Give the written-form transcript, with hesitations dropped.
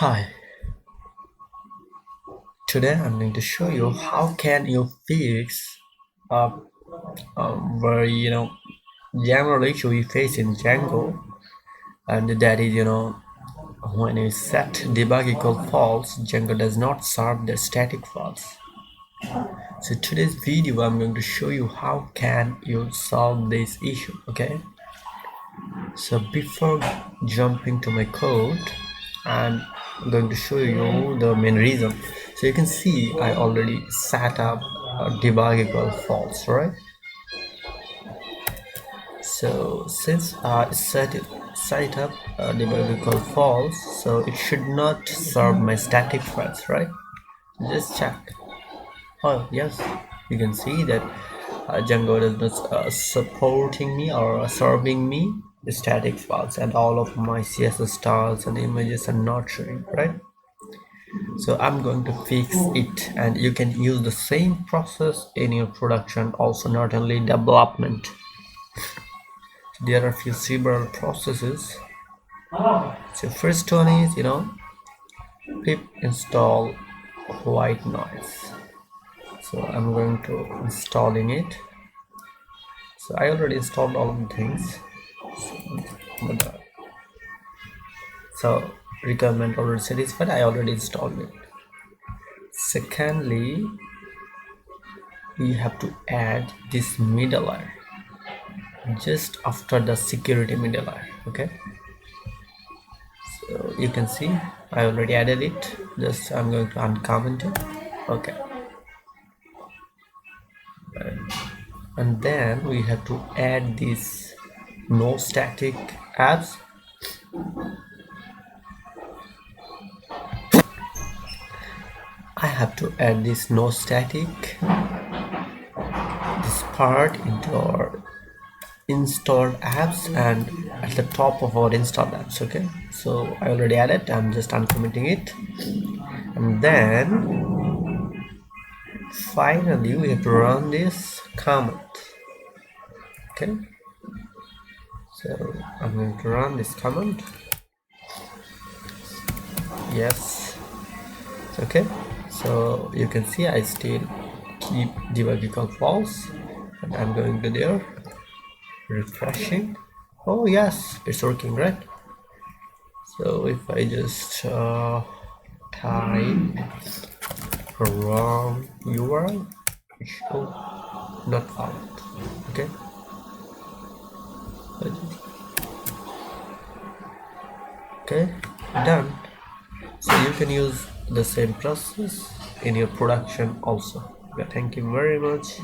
Hi, today I'm going to show you how can you fix a, a very general issue we face in Django, and that is when you set debug equal false, Django does not serve the static files. So today's video I'm going to show you how can you solve this issue. Okay, so before jumping to my code, I'm going to show you the main reason. So you can see I already set up a debug equal false, right? So since I set up a debug equal false, so it should not serve my static files, right? Just check. Oh yes, you can see that Django does not supporting me or serving me the static files, and all of my CSS styles and images are not showing, right? So I'm going to fix it, and you can use the same process in your production also, not only development. There are few several processes. So first one is pip install white noise. So I'm going to installing it. So I already installed all of the things. So requirement already satisfied, I already installed it. Secondly, we have to add this middle layer just after the security middle layer. Okay, so you can see I already added it. Just I'm going to uncomment it. Okay, and then we have to add this no static apps. I have to add this no static this part into our installed apps and at the top of our installed apps. Okay, so I already added, I'm just uncommenting it. And then finally we have to run this command. Okay, so I'm going to run this command. Yes, okay, so you can see I still keep debug equal false, and I'm going to there, refreshing. Oh yes, it's working, right? So if I just type wrong URL, it show not found. Okay, okay, done. So you can use the same process in your production also. Okay, thank you very much.